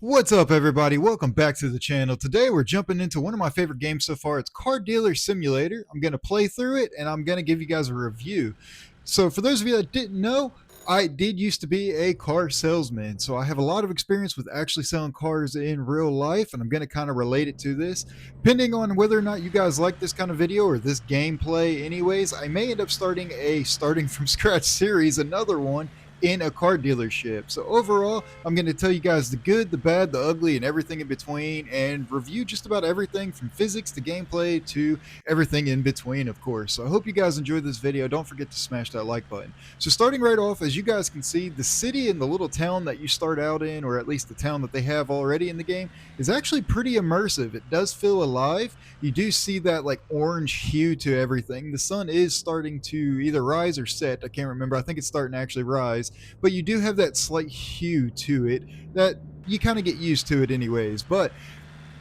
What's up, everybody? Welcome back to the channel. Today we're jumping into one of my favorite games so far. It's Car Dealer Simulator. I'm going to play through it and I'm going to give you guys a review. So for those of you that didn't know, I did used to be a car salesman, so I have a lot of experience with actually selling cars in real life, and I'm going to kind of relate it to this. Depending on whether or not you guys like this kind of video or this gameplay anyways, I may end up starting a starting from scratch series, another one, in a car dealership. So overall, I'm going to tell you guys the good, the bad, the ugly, and everything in between, and review just about everything from physics to gameplay to everything in between, of course. So I hope you guys enjoyed this video. Don't forget to smash that like button. So starting right off, as you guys can see, the city and the little town that you start out in, or at least the town that they have already in the game, is actually pretty immersive. It does feel alive. You do see that like orange hue to everything. The sun is starting to either rise or set. I can't remember. I think it's starting to actually rise, but you do have that slight hue to it that you kind of get used to it anyways. But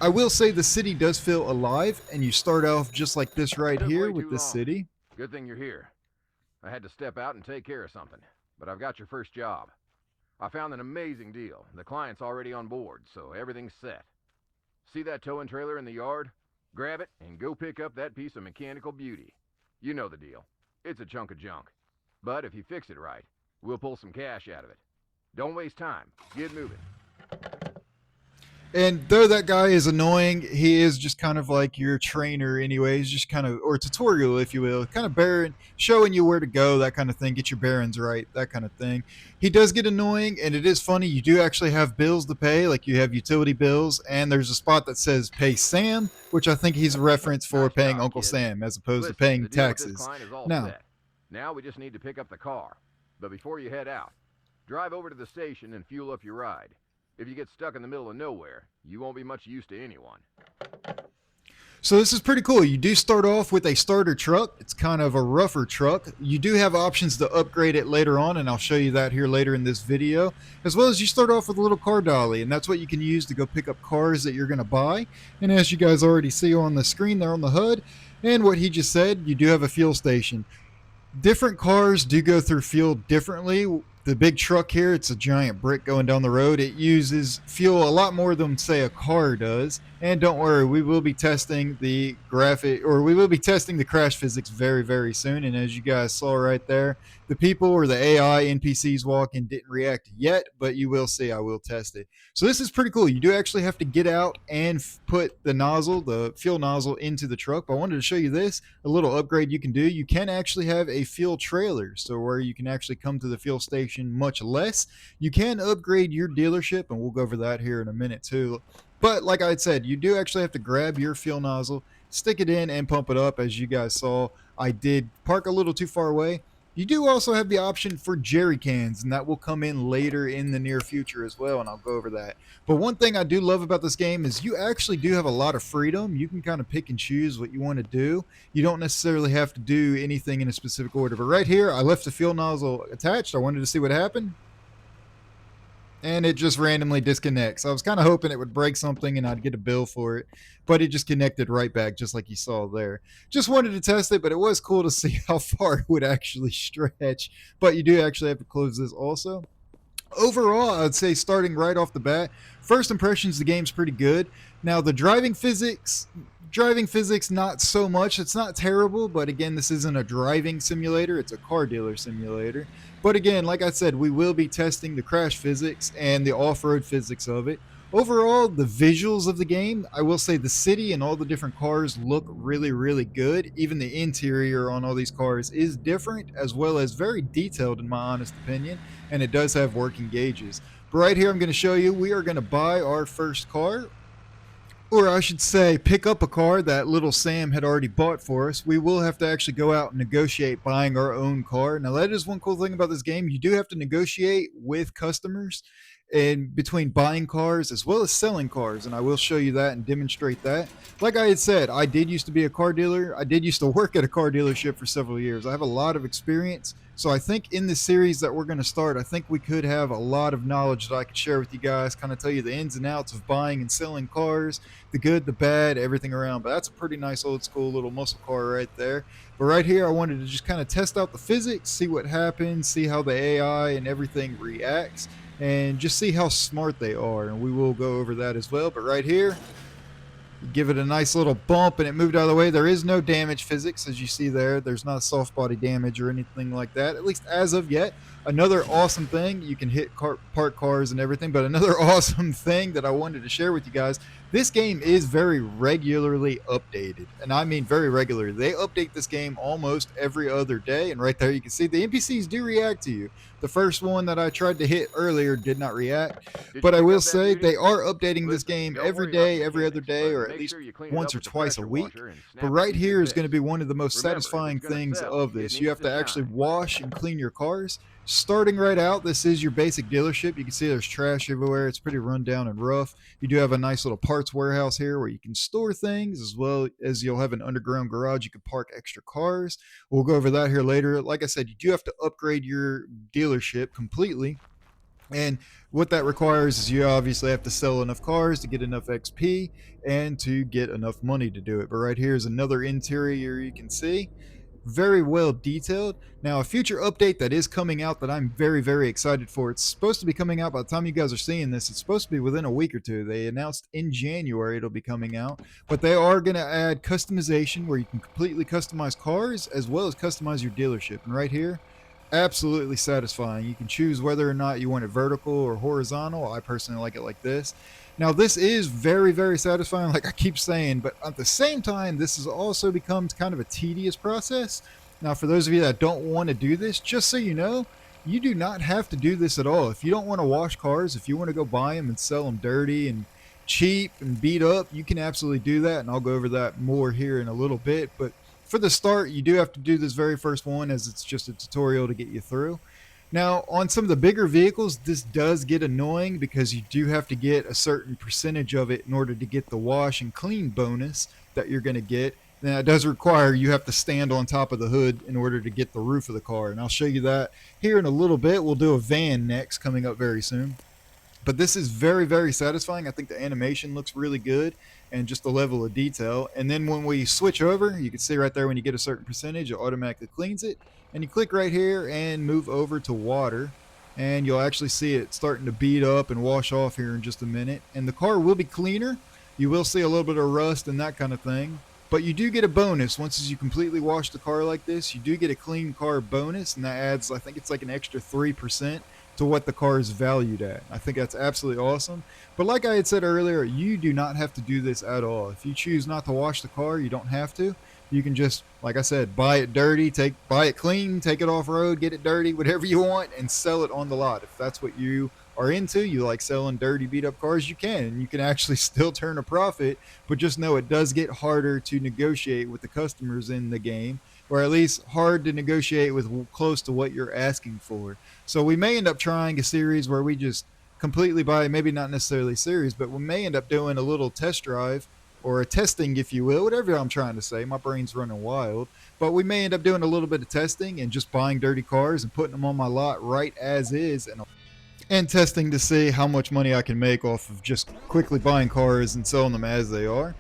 I will say the city does feel alive, and you start off just like this right here with this city. Good thing you're here. I had to step out and take care of something, but I've got your first job. I found an amazing deal. The client's already on board, so everything's set. See that towing trailer in the yard? Grab it and go pick up that piece of mechanical beauty. You know the deal. It's a chunk of junk. But if you fix it right, we'll pull some cash out of it. Don't waste time. Get moving. And though that guy is annoying, he is just kind of like your trainer anyways, just kind of, or tutorial, if you will, kind of showing you where to go, that kind of thing, get your bearings right, that kind of thing. He does get annoying, and it is funny, you do actually have bills to pay, like you have utility bills, and there's a spot that says pay Sam, which I think he's a reference for Nice paying job, Uncle kid. Sam, as opposed Listen, to paying the deal with taxes. this client is all Now, set. Now we just need to pick up the car. But before you head out, drive over to the station and fuel up your ride. If you get stuck in the middle of nowhere, you won't be much use to anyone. so this is pretty cool. You do start off with a starter truck. It's kind of a rougher truck. You do have options to upgrade it later on, and I'll show you that here later in this video. As well as you start off with a little car dolly, and that's what you can use to go pick up cars that you're going to buy. And as you guys already see on the screen there on the HUD, and what he just said, you do have a fuel station. Different cars do go through fuel differently. The big truck here, it's a giant brick going down the road. It uses fuel a lot more than, say, a car does. And don't worry, we will be testing the crash physics very, very soon. And as you guys saw right there, the people or the AI NPCs walking didn't react yet, but you will see. I will test it. So this is pretty cool. You do actually have to get out and put the fuel nozzle into the truck. But I wanted to show you this, a little upgrade you can do. You can actually have a fuel trailer, so where you can actually come to the fuel station much less. You can upgrade your dealership, and we'll go over that here in a minute too. But like I said, you do actually have to grab your fuel nozzle, stick it in, and pump it up. As you guys saw, I did park a little too far away. You do also have the option for jerry cans, and that will come in later in the near future as well, and I'll go over that. But one thing I do love about this game is you actually do have a lot of freedom. You can kind of pick and choose what you want to do. You don't necessarily have to do anything in a specific order. But right here, I left the fuel nozzle attached. I wanted to see what happened, and it just randomly disconnects. I was kind of hoping it would break something and I'd get a bill for it, but it just connected right back, just like you saw there. Just wanted to test it, but it was cool to see how far it would actually stretch. But you do actually have to close this also. Overall, I'd say starting right off the bat, first impressions, the game's pretty good. Now the driving physics, not so much. It's not terrible, but again, this isn't a driving simulator, it's a car dealer simulator. But again, like I said, we will be testing the crash physics and the off-road physics of it. Overall, the visuals of the game, I will say the city and all the different cars look really, really good. Even the interior on all these cars is different, as well as very detailed in my honest opinion, and it does have working gauges. But right here, I'm going to show you, we are going to buy our first car. Or I should say, pick up a car that little Sam had already bought for us. We will have to actually go out and negotiate buying our own car. Now, that is one cool thing about this game. You do have to negotiate with customers in between buying cars as well as selling cars, and I will show you that and demonstrate that. Like I had said, I did used to be a car dealer. I did used to work at a car dealership for several years. I have a lot of experience So I think in the series that we're going to start, I think we could have a lot of knowledge that I could share with you guys, kind of tell you the ins and outs of buying and selling cars, the good, the bad, everything around. But that's a pretty nice old school little muscle car right there. But right here, I wanted to just kind of test out the physics, see what happens, see how the AI and everything reacts, and just see how smart they are. And we will go over that as well. But right here, give it a nice little bump and it moved out of the way. There is no damage physics, as you see there. There's not soft body damage or anything like that, at least as of yet. Another awesome thing, you can hit park cars and everything, but another awesome thing that I wanted to share with you guys, this game is very regularly updated, and I mean very regularly. They update this game almost every other day, and right there you can see the NPCs do react to you. The first one that I tried to hit earlier did not react, Did but you I pick will up that say beauty? they are updating this Listen, game don't every worry about day, the every other mechanics, day, but or at make least sure you clean it once up or with the twice a pressure week. washer and But snap right it to here your is going to fist. be one of the most Remember, if satisfying it's gonna things sell, of it this. needs You have to to actually shine. wash and clean your cars. Starting right out, this is your basic dealership. You can see there's trash everywhere. It's pretty run down and rough. You do have a nice little parts warehouse here where you can store things, as well as you'll have an underground garage you can park extra cars. We'll go over that here later. Like I said, you do have to upgrade your dealership completely, and what that requires is you obviously have to sell enough cars to get enough XP and to get enough money to do it. But right here is another interior you can see. Very well detailed. Now, a future update that is coming out that I'm very, very excited for. It's supposed to be coming out by the time you guys are seeing this. It's supposed to be within a week or two. They announced in January it'll be coming out, but they are going to add customization where you can completely customize cars as well as customize your dealership. And right here, absolutely satisfying. You can choose whether or not you want it vertical or horizontal. I personally like it like this. Now, this is very, very satisfying, like I keep saying, but at the same time, this has also become kind of a tedious process. Now, for those of you that don't want to do this, just so you know, you do not have to do this at all. If you don't want to wash cars, if you want to go buy them and sell them dirty and cheap and beat up, you can absolutely do that. And I'll go over that more here in a little bit. But for the start, you do have to do this very first one, as it's just a tutorial to get you through. Now, on some of the bigger vehicles, this does get annoying because you do have to get a certain percentage of it in order to get the wash and clean bonus that you're going to get. Now, it does require you have to stand on top of the hood in order to get the roof of the car, and I'll show you that here in a little bit. We'll do a van next, coming up very soon. But this is very, very satisfying. I think the animation looks really good and just the level of detail. And then when we switch over, you can see right there when you get a certain percentage, it automatically cleans it. And you click right here and move over to water. And you'll actually see it starting to beat up and wash off here in just a minute. And the car will be cleaner. You will see a little bit of rust and that kind of thing. But you do get a bonus once you completely wash the car like this. You do get a clean car bonus, and that adds, I think it's like an extra 3% to what the car is valued at. I think that's absolutely awesome. But like I had said earlier, you do not have to do this at all. If you choose not to wash the car, you don't have to. You can just, like I said, buy it dirty, buy it clean, take it off road, get it dirty, whatever you want, and sell it on the lot. If that's what you are into, you like selling dirty, beat up cars, you can. And you can actually still turn a profit, but just know it does get harder to negotiate with the customers in the game, or at least hard to negotiate with close to what you're asking for. So we may end up trying a series where we just completely buy, maybe not necessarily a series, but we may end up doing a little test drive or a testing, if you will, whatever I'm trying to say. My brain's running wild. But we may end up doing a little bit of testing and just buying dirty cars and putting them on my lot right as is, and testing to see how much money I can make off of just quickly buying cars and selling them as they are.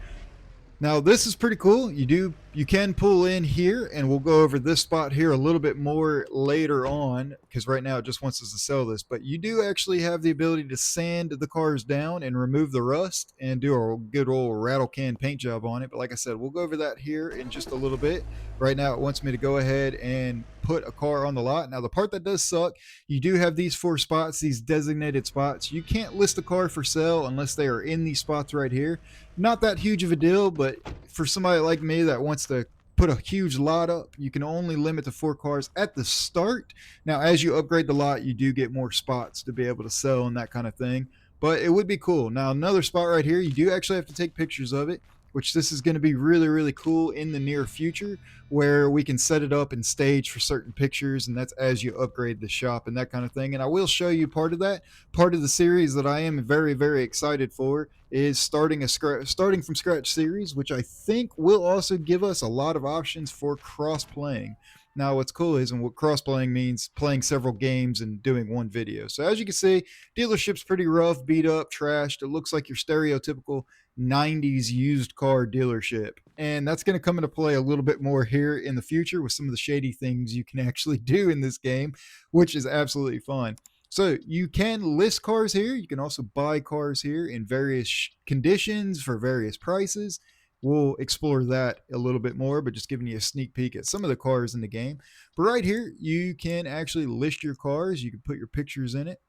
Now, this is pretty cool. You can pull in here, and we'll go over this spot here a little bit more later on, because right now it just wants us to sell this. But you do actually have the ability to sand the cars down and remove the rust and do a good old rattle can paint job on it. But like I said, we'll go over that here in just a little bit. Right now it wants me to go ahead and put a car on the lot. Now, the part that does suck, you do have these 4 spots, these designated spots. You can't list a car for sale unless they are in these spots right here. Not that huge of a deal, but for somebody like me that wants to put a huge lot up, you can only limit to 4 cars at the start. Now, as you upgrade the lot, you do get more spots to be able to sell and that kind of thing, but it would be cool. Now, another spot right here, you do actually have to take pictures of it, which this is going to be really, really cool in the near future, where we can set it up and stage for certain pictures, and that's as you upgrade the shop and that kind of thing. And I will show you part of that. Part of the series that I am very, very excited for is starting from scratch series, which I think will also give us a lot of options for cross playing. Now, what's cool is, and what cross-playing means, playing several games and doing one video. So as you can see, dealership's pretty rough, beat up, trashed. It looks like your stereotypical 90s used car dealership. And that's going to come into play a little bit more here in the future with some of the shady things you can actually do in this game, which is absolutely fun. So you can list cars here. You can also buy cars here in various conditions for various prices. We'll explore that a little bit more, but just giving you a sneak peek at some of the cars in the game. But right here, you can actually list your cars. You can put your pictures in it.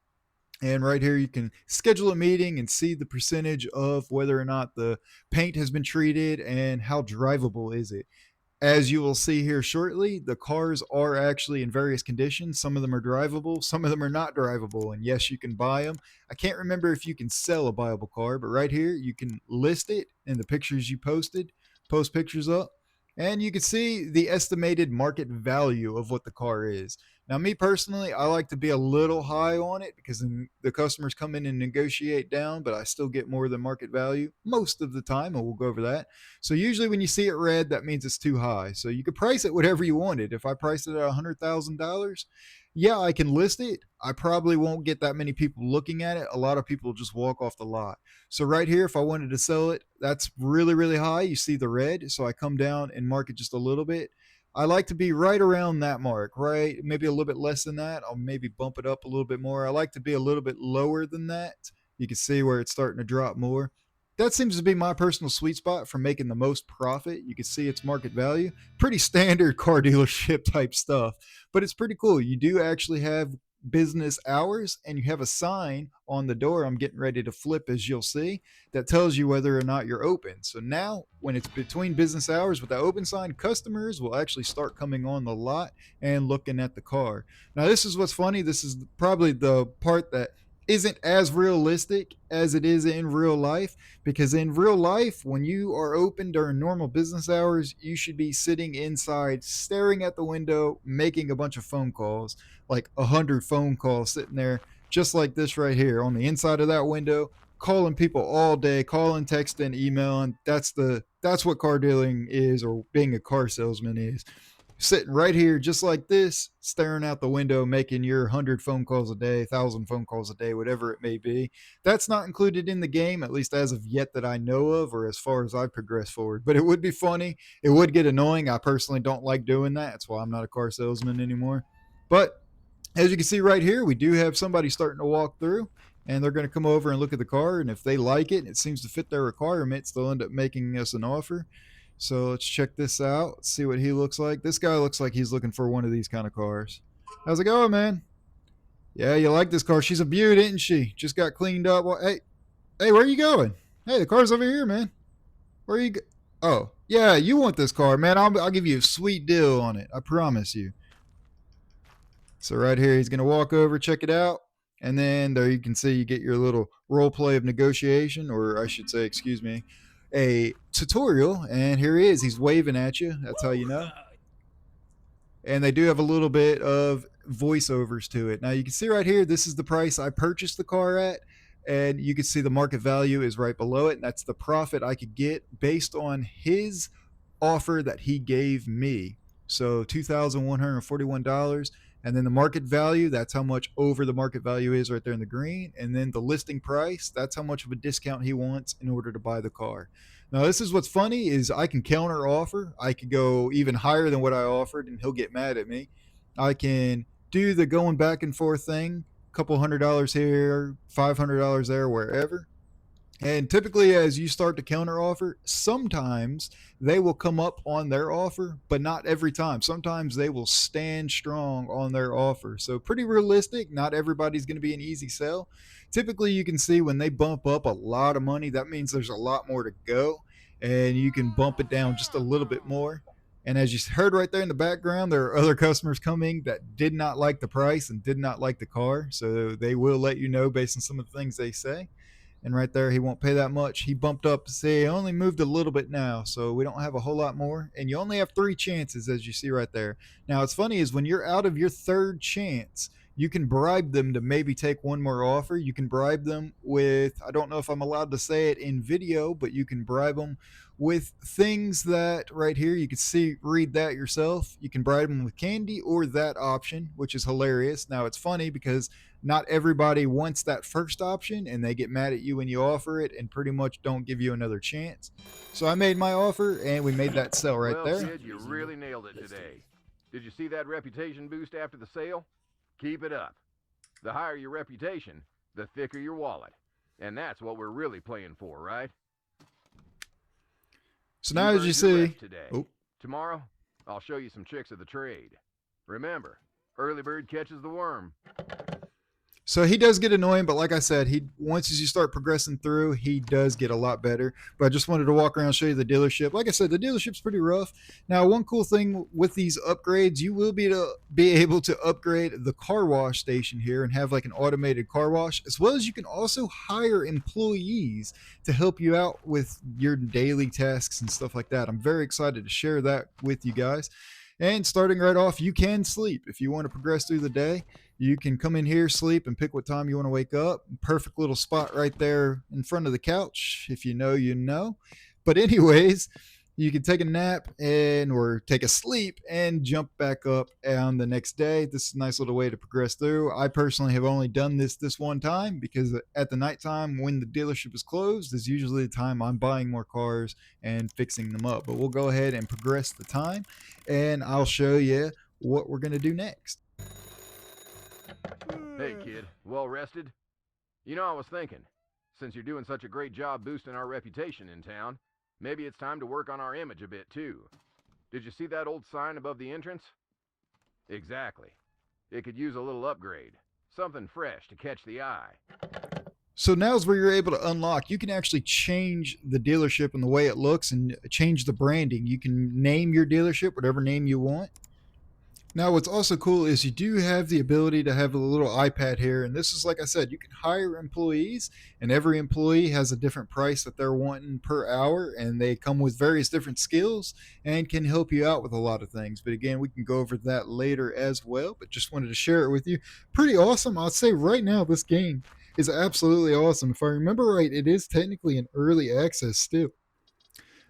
And right here, you can schedule a meeting and see the percentage of whether or not the paint has been treated and how drivable is it. As you will see here shortly, the cars are actually in various conditions. Some of them are drivable, some of them are not drivable. And yes, you can buy them. I can't remember if you can sell a buyable car, but right here, you can list it in the pictures you posted, post pictures up, and you can see the estimated market value of what the car is. Now, me personally, I like to be a little high on it because then the customers come in and negotiate down, but I still get more than market value most of the time, and we'll go over that. So usually when you see it red, that means it's too high. So you could price it whatever you wanted. If I priced it at $100,000, yeah, I can list it. I probably won't get that many people looking at it. A lot of people just walk off the lot. So right here, if I wanted to sell it, that's really, really high. You see the red. So I come down and mark it just a little bit. I like to be right around that mark, right? Maybe a little bit less than that. I'll maybe bump it up a little bit more. I like to be a little bit lower than that. You can see where it's starting to drop more. That seems to be my personal sweet spot for making the most profit. You can see its market value. Pretty standard car dealership type stuff, but it's pretty cool. You do actually have business hours and you have a sign on the door I'm getting ready to flip, as you'll see, that tells you whether or not you're open. So now when it's between business hours with the open sign, customers will actually start coming on the lot and looking at the car. Now this is what's funny. This is probably the part that isn't as realistic as it is in real life, because in real life, when you are open during normal business hours, you should be sitting inside staring at the window making a bunch of phone calls, like 100 phone calls sitting there just like this right here on the inside of that window, calling people all day, calling, texting, emailing. That's what car dealing is, or being a car salesman is. Sitting right here just like this, staring out the window, making your 100 phone calls a day, 1,000 phone calls a day, whatever it may be. That's not included in the game, at least as of yet that I know of, or as far as I've progressed forward. But it would be funny. It would get annoying. I personally don't like doing that. That's why I'm not a car salesman anymore. But as you can see right here, we do have somebody starting to walk through, and they're going to come over and look at the car. And if they like it and it seems to fit their requirements, they'll end up making us an offer. So let's check this out. Let's see what he looks like. This guy looks like he's looking for one of these kind of cars. How's it going, man? Yeah, you like this car. She's a beaut, isn't she? Just got cleaned up. Well, hey, where are you going? Hey, the car's over here, man. Where are you Oh, yeah, you want this car, man. I'll give you a sweet deal on it. I promise you. So right here, he's going to walk over, check it out. And then there you can see you get your little role play of negotiation, or I should say, excuse me, a tutorial. And here he is. He's waving at you. That's how you know. And they do have a little bit of voiceovers to it. Now you can see right here, this is the price I purchased the car at. And you can see the market value is right below it. And that's the profit I could get based on his offer that he gave me. So $2,141. And then the market value, that's how much over the market value is right there in the green. And then the listing price, that's how much of a discount he wants in order to buy the car. Now, this is what's funny is I can counter offer. I could go even higher than what I offered and he'll get mad at me. I can do the going back and forth thing, a couple $100 here, $500 there, wherever. And typically, as you start to counter offer, sometimes they will come up on their offer, but not every time. Sometimes they will stand strong on their offer. So, pretty realistic. Not everybody's going to be an easy sell. Typically, you can see when they bump up a lot of money, that means there's a lot more to go, and you can bump it down just a little bit more. And as you heard right there in the background, there are other customers coming that did not like the price and did not like the car. So, they will let you know based on some of the things they say. And right there, he won't pay that much. He bumped up to say he only moved a little bit now, so we don't have a whole lot more. And you only have 3 chances, as you see right there. Now, what's funny is when you're out of your third chance, you can bribe them to maybe take one more offer. You can bribe them with, I don't know if I'm allowed to say it in video, but you can bribe them with things that right here you can see, read that yourself. You can bribe them with candy or that option, which is hilarious. Now it's funny because not everybody wants that first option and they get mad at you when you offer it and pretty much don't give you another chance. So I made my offer and we made that sell right Well, there. kid, you really nailed it today. Did you see that reputation boost after the sale? Keep it up. The higher your reputation, the thicker your wallet. And that's what we're really playing for, right? So now as you see, today. Tomorrow, I'll show you some tricks of the trade. Remember, early bird catches the worm. so he does get annoying, but like I said, he once as you start progressing through, he does get a lot better. But I just wanted to walk around and show you the dealership. Like I said, the dealership's pretty rough. Now, one cool thing with these upgrades, you will be able to upgrade the car wash station here and have like an automated car wash, as well as you can also hire employees to help you out with your daily tasks and stuff like that. I'm very excited to share that with you guys. And starting right off, you can sleep if you want to progress through the day. You can come in here, sleep, and pick what time you want to wake up. Perfect little spot right there in front of the couch. If you know, you know. But anyways, you can take a nap and or take a sleep and jump back up on the next day. This is a nice little way to progress through. I personally have only done this one time because at the nighttime when the dealership is closed is usually the time I'm buying more cars and fixing them up. But we'll go ahead and progress the time and I'll show you what we're going to do next. Hey, kid, well rested? You know, I was thinking, since you're doing such a great job boosting our reputation in town, maybe it's time to work on our image a bit, too. Did you see that old sign above the entrance? Exactly. It could use a little upgrade. Something fresh to catch the eye. So now's where you're able to unlock. You can actually change the dealership and the way it looks and change the branding. You can name your dealership whatever name you want. Now, what's also cool is you do have the ability to have a little iPad here. And this is, like I said, you can hire employees, and every employee has a different price that they're wanting per hour. And they come with various different skills and can help you out with a lot of things. But again, we can go over that later as well. But just wanted to share it with you. Pretty awesome. I'd say right now, this game is absolutely awesome. If I remember right, it is technically an early access still.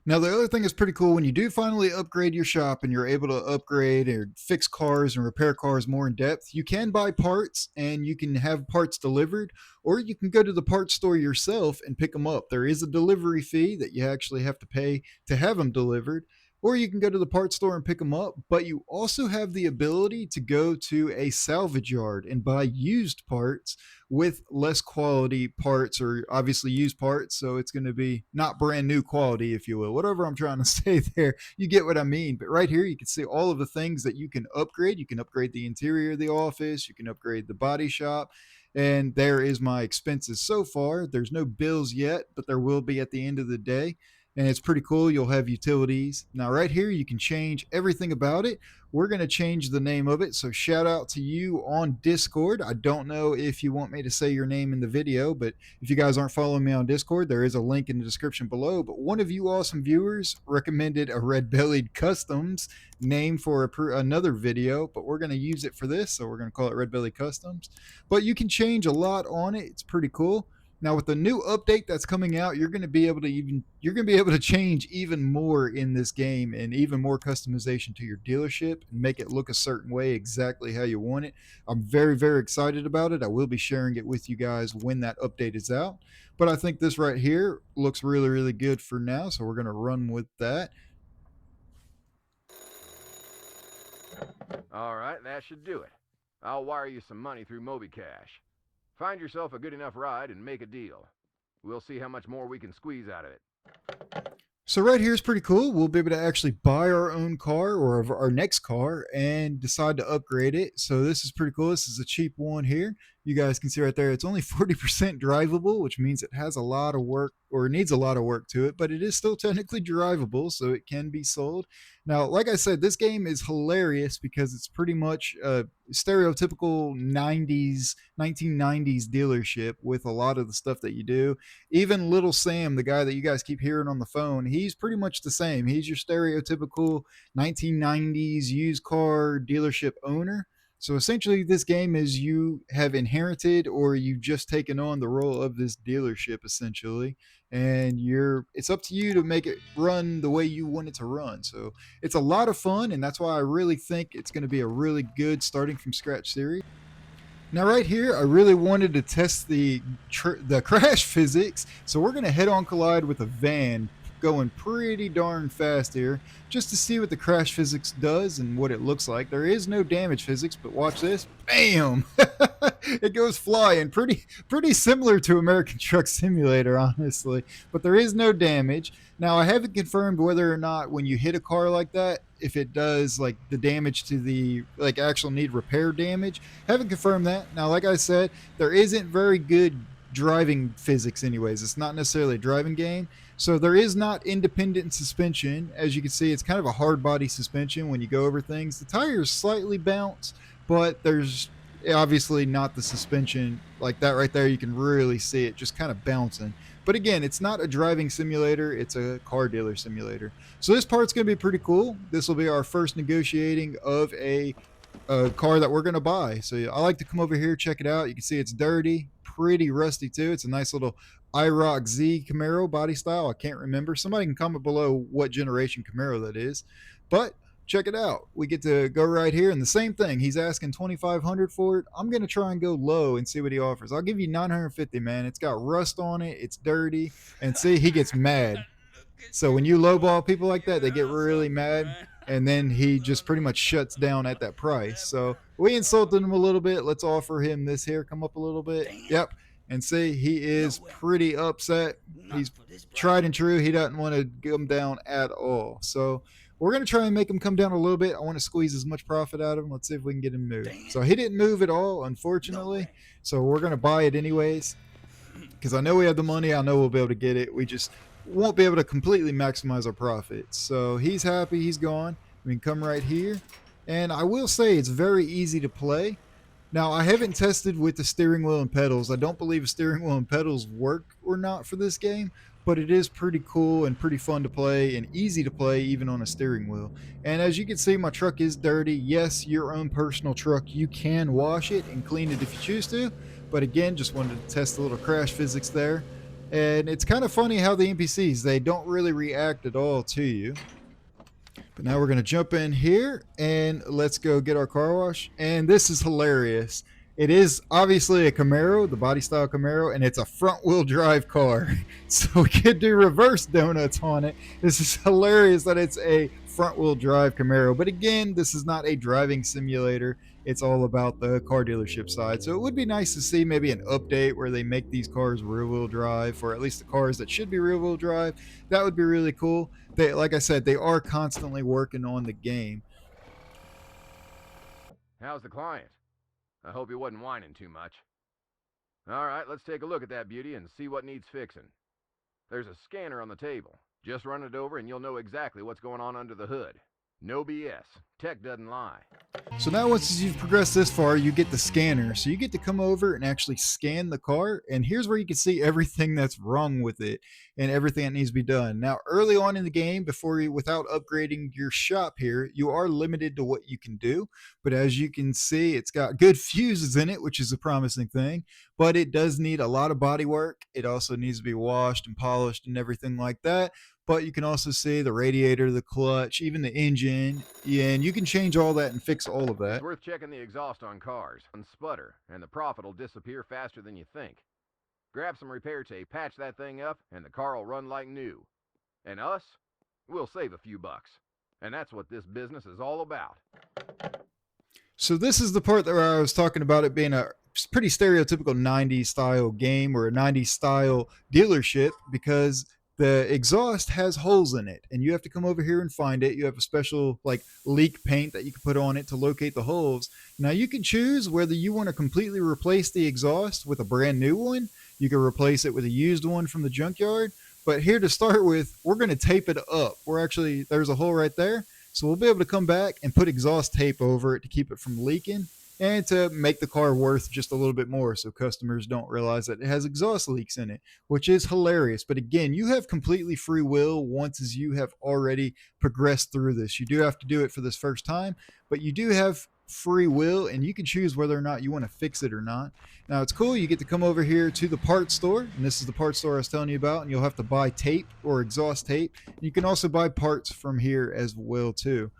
Now, the other thing is pretty cool when you do finally upgrade your shop and you're able to upgrade or fix cars and repair cars more in depth, you can buy parts and you can have parts delivered, or you can go to the parts store yourself and pick them up. There is a delivery fee that you actually have to pay to have them delivered, or you can go to the parts store and pick them up, but you also have the ability to go to a salvage yard and buy used parts with less quality parts, or obviously used parts, so it's going to be not brand new quality, if you will. Whatever I'm trying to say there, you get what I mean. But right here you can see all of the things that you can upgrade. You can upgrade the interior of the office, you can upgrade the body shop, and there is my expenses so far. There's no bills yet, but there will be at the end of the day. And it's pretty cool. You'll have utilities. Now, right here, you can change everything about it. We're going to change the name of it. So shout out to you on Discord. I don't know if you want me to say your name in the video, but if you guys aren't following me on Discord, there is a link in the description below. But one of you awesome viewers recommended a Red-Bellied Customs name for another video, but we're going to use it for this. So we're going to call it Red-Bellied Customs. But you can change a lot on it. It's pretty cool. Now, with the new update that's coming out, you're going to be able to change even more in this game and even more customization to your dealership and make it look a certain way exactly how you want it. I'm very, very excited about it. I will be sharing it with you guys when that update is out. But I think this right here looks really, really good for now, so we're going to run with that. All right, that should do it. I'll wire you some money through MobiCash. Find yourself a good enough ride and make a deal. We'll see how much more we can squeeze out of it. So right here is pretty cool. We'll be able to actually buy our own car or our next car and decide to upgrade it. So this is pretty cool. This is a cheap one here. You guys can see right there, it's only 40% drivable, which means it has a lot of work or needs a lot of work to it, but it is still technically drivable, so it can be sold. Now, like I said, this game is hilarious because it's pretty much a stereotypical 1990s dealership with a lot of the stuff that you do. Even Little Sam, the guy that you guys keep hearing on the phone, he's pretty much the same. He's your stereotypical 1990s used car dealership owner. So essentially, this game is you have inherited or you've just taken on the role of this dealership essentially, and it's up to you to make it run the way you want it to run. So it's a lot of fun, and that's why I really think it's going to be a really good starting from scratch series. Now, right here, I really wanted to test the crash physics, so we're going to head-on collide with a van going pretty darn fast here, just to see what the crash physics does and what it looks like. There is no damage physics, but watch this. Bam! It goes flying. Pretty similar to American Truck Simulator, honestly, but there is no damage. Now, I haven't confirmed whether or not when you hit a car like that, if it does like the damage to the actual need repair damage. Haven't confirmed that. Now, like I said, there isn't very good driving physics anyways. It's not necessarily a driving game. So there is not independent suspension. As you can see, it's kind of a hard body suspension when you go over things. The tires slightly bounce, but there's obviously not the suspension like that right there. You can really see it just kind of bouncing. But again, it's not a driving simulator. It's a car dealer simulator. So this part's going to be pretty cool. This will be our first negotiating of a car that we're going to buy. So I like to come over here, check it out. You can see it's dirty, pretty rusty too. It's a nice little IROC Z Camaro body style. I can't remember. Somebody can comment below what generation Camaro that is. But check it out. We get to go right here, and the same thing. He's asking $2,500 for it. I'm gonna try and go low and see what he offers. I'll give you $950, man. It's got rust on it. It's dirty, and see, he gets mad. So when you lowball people like that, they get really mad, and then he just pretty much shuts down at that price. So we insulted him a little bit. Let's offer him this here. Come up a little bit. Yep. And see, he is pretty upset. He's tried and true. He doesn't want to come down at all. So we're going to try and make him come down a little bit. I want to squeeze as much profit out of him. Let's see if we can get him moved. So he didn't move at all, unfortunately. So we're going to buy it anyways, because I know we have the money. I know we'll be able to get it. We just won't be able to completely maximize our profits. So he's happy. He's gone. We can come right here. And I will say it's very easy to play. Now, I haven't tested with the steering wheel and pedals. I don't believe steering wheel and pedals work or not for this game, but it is pretty cool and pretty fun to play and easy to play even on a steering wheel. And as you can see, my truck is dirty. Yes, your own personal truck, you can wash it and clean it if you choose to. But again, just wanted to test a little crash physics there. And it's kind of funny how the NPCs, they don't really react at all to you. But now we're going to jump in here and let's go get our car wash. And this is hilarious. It is obviously a Camaro, the body style Camaro, and it's a front wheel drive car. So we could do reverse donuts on it. This is hilarious that it's a front wheel drive Camaro. But again, this is not a driving simulator. It's all about the car dealership side. So it would be nice to see maybe an update where they make these cars rear wheel drive, or at least the cars that should be rear wheel drive. That would be really cool. They, like I said, they are constantly working on the game. How's the client? I hope he wasn't whining too much. All right, let's take a look at that beauty and see what needs fixing. There's a scanner on the table. Just run it over and you'll know exactly what's going on under the hood. No BS. Tech doesn't lie. So now once you've progressed this far, you get the scanner. So you get to come over and actually scan the car. And here's where you can see everything that's wrong with it and everything that needs to be done. Now, early on in the game, without upgrading your shop here, you are limited to what you can do. But as you can see, it's got good fuses in it, which is a promising thing. But it does need a lot of body work. It also needs to be washed and polished and everything like that. But you can also see the radiator, the clutch, even the engine, and you can change all that and fix all of that. It's worth checking the exhaust on cars and sputter, and the profit will disappear faster than you think. Grab some repair tape, patch that thing up, and the car will run like new. And us, we'll save a few bucks. And that's what this business is all about. So this is the part where I was talking about it being a pretty stereotypical 90s style game or a 90s style dealership, because the exhaust has holes in it and you have to come over here and find it. You have a special like leak paint that you can put on it to locate the holes. Now you can choose whether you want to completely replace the exhaust with a brand new one. You can replace it with a used one from the junkyard. But here to start with, we're going to tape it up. There's a hole right there. So we'll be able to come back and put exhaust tape over it to keep it from leaking and to make the car worth just a little bit more so customers don't realize that it has exhaust leaks in it, which is hilarious. But again, you have completely free will once as you have already progressed through this. You do have to do it for this first time, but you do have free will, and you can choose whether or not you want to fix it or not. Now it's cool. You get to come over here to the parts store, and this is the parts store I was telling you about, and you'll have to buy tape or exhaust tape. You can also buy parts from here as well too.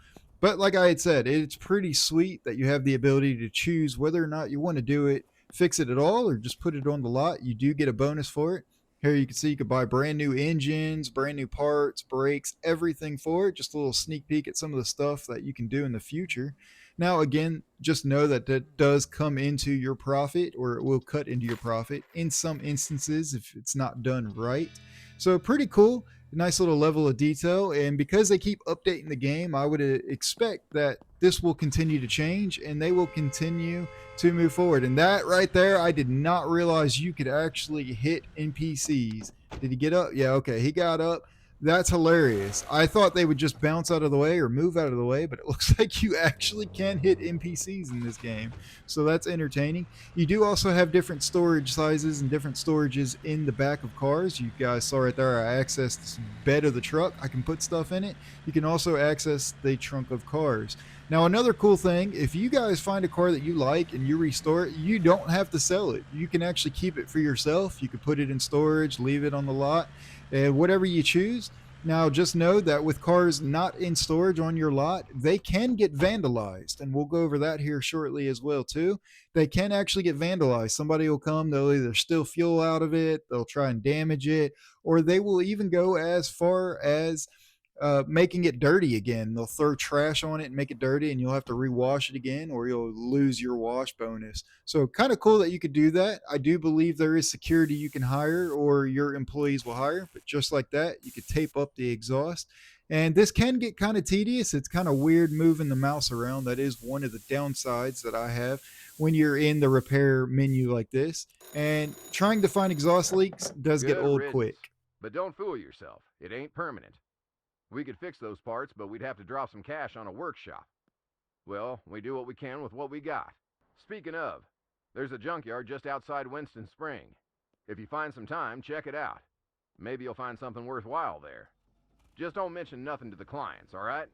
But like I had said, it's pretty sweet that you have the ability to choose whether or not you want to do it, fix it at all, or just put it on the lot. You do get a bonus for it. Here you can see you could buy brand new engines, brand new parts, brakes, everything for it. Just a little sneak peek at some of the stuff that you can do in the future. Now, again, just know that that does come into your profit, or it will cut into your profit in some instances if it's not done right. So pretty cool. Nice little level of detail. And because they keep updating the game, I would expect that this will continue to change and they will continue to move forward. And that right there, I did not realize you could actually hit NPCs. Did he get up? Yeah, okay, he got up. That's hilarious. I thought they would just bounce out of the way or move out of the way, but it looks like you actually can hit NPCs in this game. So that's entertaining. You do also have different storage sizes and different storages in the back of cars. You guys saw right there, I accessed the bed of the truck. I can put stuff in it. You can also access the trunk of cars. Now, another cool thing, if you guys find a car that you like and you restore it, you don't have to sell it. You can actually keep it for yourself. You could put it in storage, leave it on the lot, whatever you choose. Now, just know that with cars not in storage on your lot, they can get vandalized, and we'll go over that here shortly as well too. They can actually get vandalized. Somebody will come, they'll either steal fuel out of it, they'll try and damage it, or they will even go as far as making it dirty again. They'll throw trash on it and make it dirty, and you'll have to rewash it again, or you'll lose your wash bonus. So, kind of cool that you could do that. I do believe there is security you can hire, or your employees will hire, but just like that, you could tape up the exhaust. And this can get kind of tedious. It's kind of weird moving the mouse around. That is one of the downsides that I have when you're in the repair menu like this. And trying to find exhaust leaks does get Good old riddance. quick. But don't fool yourself. It ain't permanent. We could fix those parts, but we'd have to drop some cash on a workshop. Well, we do what we can with what we got. Speaking of, there's a junkyard just outside Winston Spring. If you find some time, check it out. Maybe you'll find something worthwhile there. Just don't mention nothing to the clients, all right?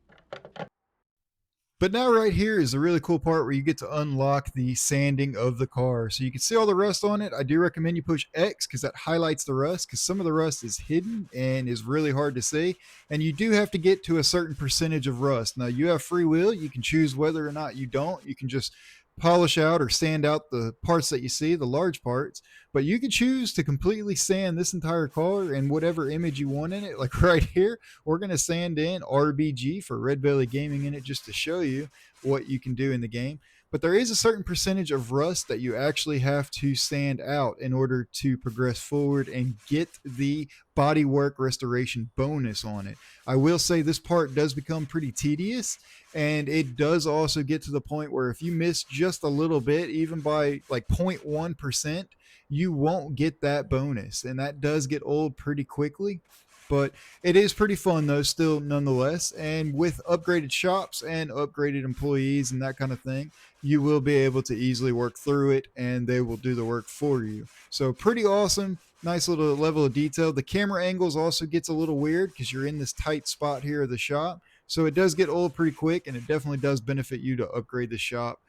But now right here is the really cool part where you get to unlock the sanding of the car. So you can see all the rust on it. I do recommend you push X because that highlights the rust, because some of the rust is hidden and is really hard to see. And you do have to get to a certain percentage of rust. Now you have free will. You can choose whether or not you don't. You can just polish out or sand out the parts that you see, the large parts, but you can choose to completely sand this entire car and whatever image you want in it. Like right here, we're going to sand in RBG for Red Belly Gaming in it just to show you what you can do in the game. But there is a certain percentage of rust that you actually have to sand out in order to progress forward and get the bodywork restoration bonus on it. I will say this part does become pretty tedious, and it does also get to the point where if you miss just a little bit, even by like 0.1%, you won't get that bonus, and that does get old pretty quickly. But it is pretty fun though, still nonetheless. And with upgraded shops and upgraded employees and that kind of thing, you will be able to easily work through it, and they will do the work for you. So pretty awesome. Nice little level of detail. The camera angles also gets a little weird because you're in this tight spot here of the shop. So it does get old pretty quick, and it definitely does benefit you to upgrade the shop.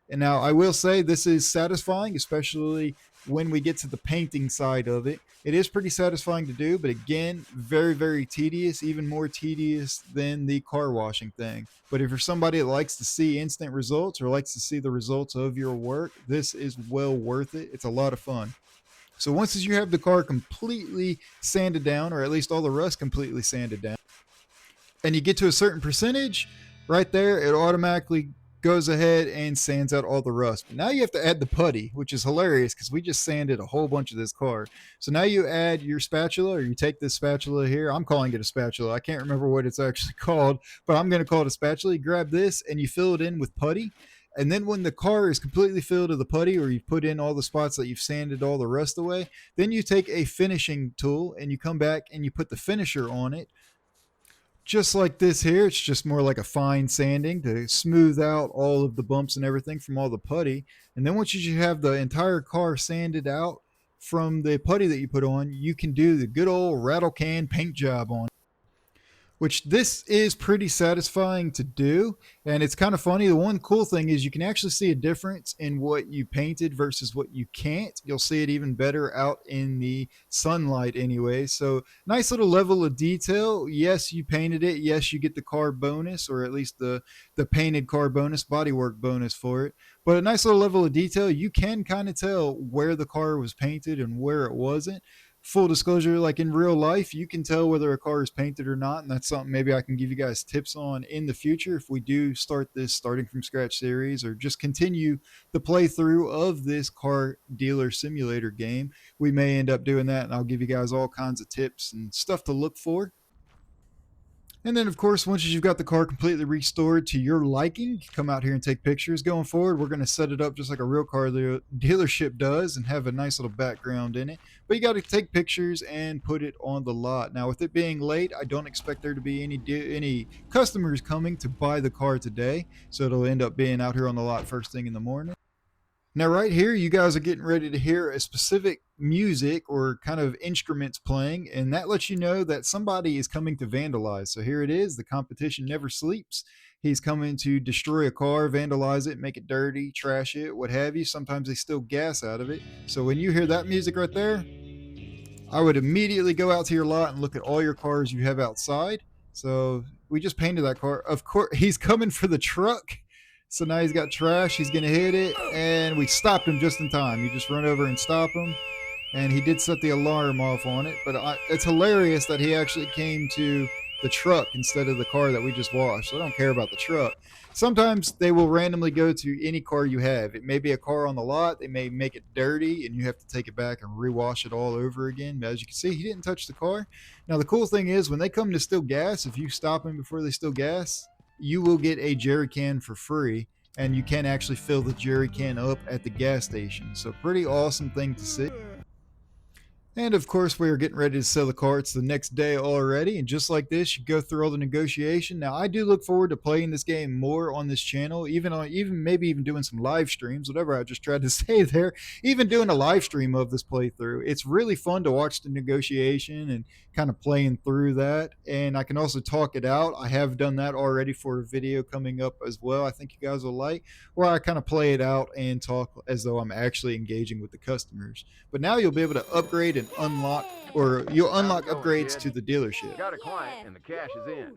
And now I will say this is satisfying, especially when we get to the painting side of it. It is pretty satisfying to do, but again, very, very tedious, even more tedious than the car washing thing. But if you're somebody that likes to see instant results or likes to see the results of your work, this is well worth it. It's a lot of fun. So once you have the car completely sanded down, or at least all the rust completely sanded down, and you get to a certain percentage, right there, it automatically goes ahead and sands out all the rust. But now you have to add the putty, which is hilarious because we just sanded a whole bunch of this car. So now you add your spatula, or you take this spatula here. I'm calling it a spatula. I can't remember what it's actually called, but I'm going to call it a spatula. You grab this and you fill it in with putty. And then when the car is completely filled with the putty, or you've put in all the spots that you've sanded all the rust away, then you take a finishing tool and you come back and you put the finisher on it. Just like this here, it's just more like a fine sanding to smooth out all of the bumps and everything from all the putty. And then once you have the entire car sanded out from the putty that you put on, you can do the good old rattle can paint job on it, which this is pretty satisfying to do. And it's kind of funny. The one cool thing is you can actually see a difference in what you painted versus what you can't. You'll see it even better out in the sunlight anyway. So nice little level of detail. Yes, you painted it. Yes, you get the car bonus, or at least the painted car bonus, bodywork bonus for it. But a nice little level of detail. You can kind of tell where the car was painted and where it wasn't. Full disclosure, like in real life, you can tell whether a car is painted or not, and that's something maybe I can give you guys tips on in the future if we do start this starting from scratch series, or just continue the playthrough of this car dealer simulator game. We may end up doing that, and I'll give you guys all kinds of tips and stuff to look for. And then, of course, once you've got the car completely restored to your liking, come out here and take pictures. Going forward, we're going to set it up just like a real car dealership does and have a nice little background in it. But you got to take pictures and put it on the lot. Now, with it being late, I don't expect there to be any customers coming to buy the car today. So it'll end up being out here on the lot first thing in the morning. Now, right here, you guys are getting ready to hear a specific music or kind of instruments playing, and that lets you know that somebody is coming to vandalize. So here it is. The competition never sleeps. He's coming to destroy a car, vandalize it, make it dirty, trash it, what have you. Sometimes they steal gas out of it. So when you hear that music right there, I would immediately go out to your lot and look at all your cars you have outside. So we just painted that car. Of course, he's coming for the truck. So now he's got trash. He's going to hit it. And we stopped him just in time. You just run over and stop him. And he did set the alarm off on it. But it's hilarious that he actually came to the truck instead of the car that we just washed. I don't care about the truck. Sometimes they will randomly go to any car you have. It may be a car on the lot. They may make it dirty and you have to take it back and rewash it all over again. But as you can see, he didn't touch the car. Now, the cool thing is when they come to steal gas, if you stop them before they steal gas, you will get a jerry can for free, and you can actually fill the jerry can up at the gas station. So pretty awesome thing to see. And of course, we are getting ready to sell the car. It's the next day already. And just like this, you go through all the negotiation. Now, I do look forward to playing this game more on this channel, even maybe even doing some live streams, whatever I just tried to say there, even doing a live stream of this playthrough. It's really fun to watch the negotiation and kind of playing through that. And I can also talk it out. I have done that already for a video coming up as well. I think you guys will like, where I kind of play it out and talk as though I'm actually engaging with the customers. But now you'll be able to upgrade and unlock, or you'll unlock upgrades to the dealership. Got a client and the cash is in.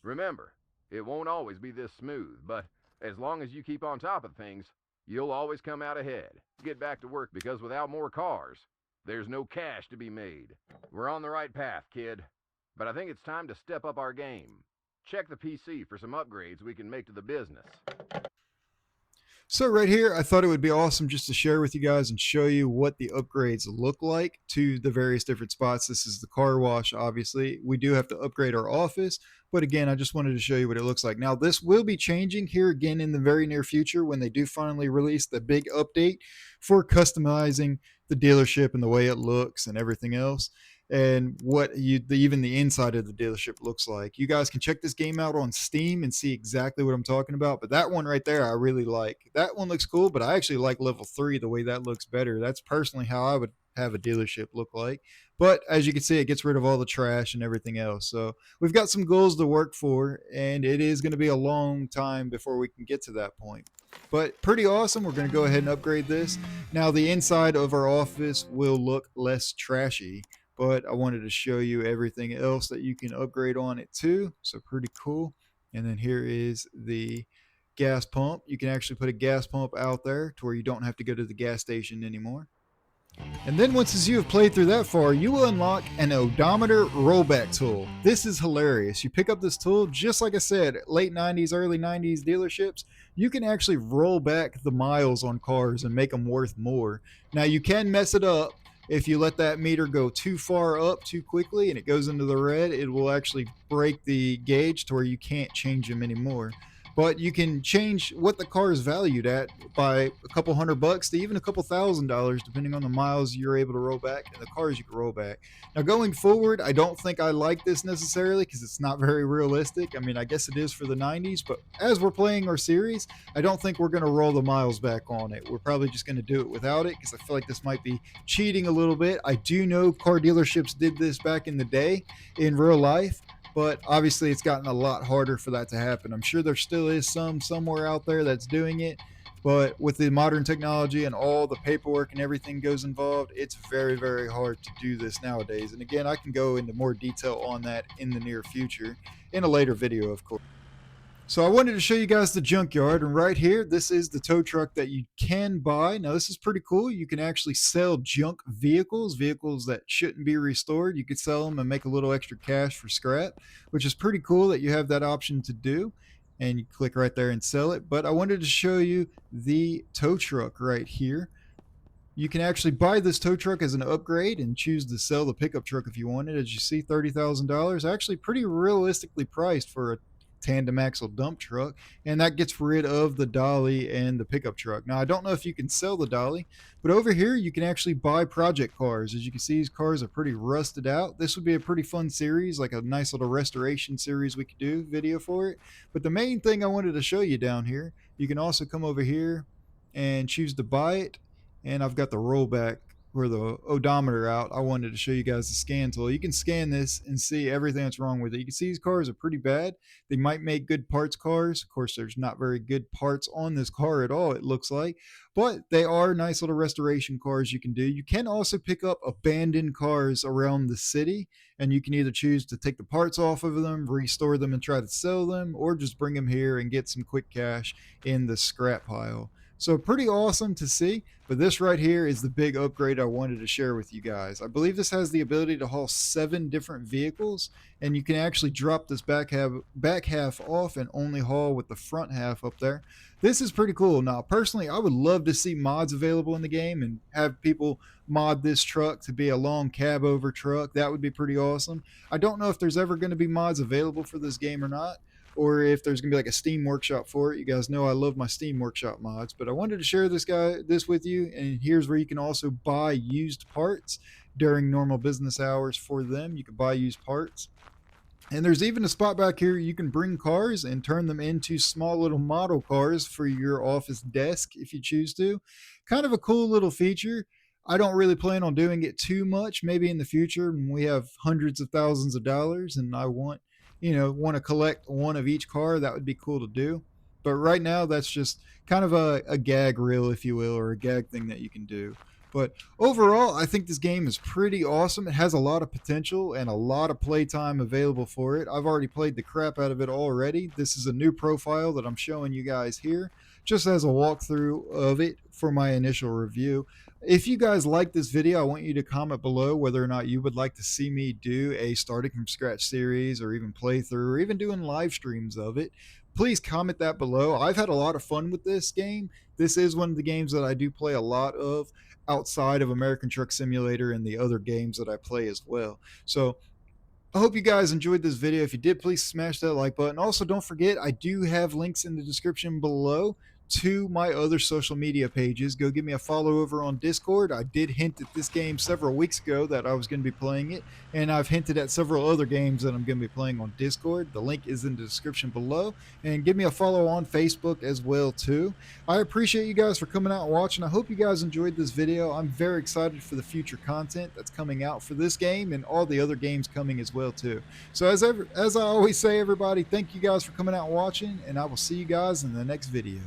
Remember, it won't always be this smooth, but as long as you keep on top of things, you'll always come out ahead. Get back to work, because without more cars, there's no cash to be made. We're on the right path, kid, but I think it's time to step up our game. Check the PC for some upgrades we can make to the business. So right here, I thought it would be awesome just to share with you guys and show you what the upgrades look like to the various different spots. This is the car wash, obviously. We do have to upgrade our office, but again, I just wanted to show you what it looks like. Now, this will be changing here again in the very near future when they do finally release the big update for customizing the dealership and the way it looks and everything else, and what even the inside of the dealership looks like. You guys can check this game out on Steam and see exactly what I'm talking about. But that one right there, I really like. That one looks cool, but I actually like level 3, the way that looks better. That's personally how I would have a dealership look like. But as you can see, it gets rid of all the trash and everything else. So we've got some goals to work for, and it is going to be a long time before we can get to that point. But pretty awesome. We're going to go ahead and upgrade this. Now, the inside of our office will look less trashy, but I wanted to show you everything else that you can upgrade on it too. So pretty cool. And then here is the gas pump. You can actually put a gas pump out there to where you don't have to go to the gas station anymore. And then once you have played through that far, you will unlock an odometer rollback tool. This is hilarious. You pick up this tool, just like I said, late 90s, early 90s dealerships, you can actually roll back the miles on cars and make them worth more. Now, you can mess it up. If you let that meter go too far up too quickly and it goes into the red, it will actually break the gauge to where you can't change them anymore. But you can change what the car is valued at by a couple $100 to even a couple $1,000, depending on the miles you're able to roll back and the cars you can roll back. Now, going forward, I don't think I like this necessarily because it's not very realistic. I mean, I guess it is for the 90s, but as we're playing our series, I don't think we're going to roll the miles back on it. We're probably just going to do it without it because I feel like this might be cheating a little bit. I do know car dealerships did this back in the day in real life, but obviously it's gotten a lot harder for that to happen. I'm sure there still is some somewhere out there that's doing it, but with the modern technology and all the paperwork and everything goes involved, it's very, very hard to do this nowadays. And again, I can go into more detail on that in the near future in a later video, of course. So I wanted to show you guys the Junkyard, and right here, this is the tow truck that you can buy. Now this is pretty cool. You can actually sell junk vehicles that shouldn't be restored. You could sell them and make a little extra cash for scrap, which is pretty cool that you have that option to do. And you click right there and sell it. But I wanted to show you the tow truck right here. You can actually buy this tow truck as an upgrade and choose to sell the pickup truck if you wanted. As you see, $30,000, actually pretty realistically priced for a tandem axle dump truck, and that gets rid of the dolly and the pickup truck. Now I don't know if you can sell the dolly, but over here you can actually buy project cars. As you can see, these cars are pretty rusted out. This would be a pretty fun series, like a nice little restoration series we could do video for it. But the main thing I wanted to show you down here, you can also come over here and choose to buy it, and I've got the rollback or the odometer out. I wanted to show you guys the scan tool. You can scan this and see everything that's wrong with it. You can see these cars are pretty bad. They might make good parts cars. Of course, there's not very good parts on this car at all, it looks like, but they are nice little restoration cars you can do. You can also pick up abandoned cars around the city, and you can either choose to take the parts off of them, restore them, and try to sell them, or just bring them here and get some quick cash in the scrap pile. So pretty awesome to see. But this right here is the big upgrade I wanted to share with you guys. I believe this has the ability to haul 7 different vehicles, and you can actually drop this back half off and only haul with the front half up there. This is pretty cool. Now, personally, I would love to see mods available in the game and have people mod this truck to be a long cab over truck. That would be pretty awesome. I don't know if there's ever going to be mods available for this game or not, or if there's gonna be like a Steam Workshop for it. You guys know I love my Steam Workshop mods, but I wanted to share this with you, and here's where you can also buy used parts during normal business hours for them. You can buy used parts. And there's even a spot back here you can bring cars and turn them into small little model cars for your office desk if you choose to. Kind of a cool little feature. I don't really plan on doing it too much. Maybe in the future when we have hundreds of thousands of dollars and I want to collect one of each car, that would be cool to do. But right now, that's just kind of a gag reel, if you will, or a gag thing that you can do. But overall, I think this game is pretty awesome. It has a lot of potential and a lot of playtime available for it. I've already played the crap out of it already. This is a new profile that I'm showing you guys here, just as a walkthrough of it for my initial review. If you guys like this video, I want you to comment below whether or not you would like to see me do a starting from scratch series, or even playthrough, or even doing live streams of it. Please comment that below. I've had a lot of fun with this game. This is one of the games that I do play a lot of outside of American Truck Simulator and the other games that I play as well. So I hope you guys enjoyed this video. If you did, please smash that like button. Also, don't forget, I do have links in the description below to my other social media pages. Go give me a follow over on Discord. I did hint at this game several weeks ago that I was going to be playing it, and I've hinted at several other games that I'm going to be playing on Discord. The link is in the description below, and give me a follow on Facebook as well too. I appreciate you guys for coming out and watching. I hope you guys enjoyed this video. I'm very excited for the future content that's coming out for this game and all the other games coming as well too. So as I always say, everybody, thank you guys for coming out and watching, and I will see you guys in the next video.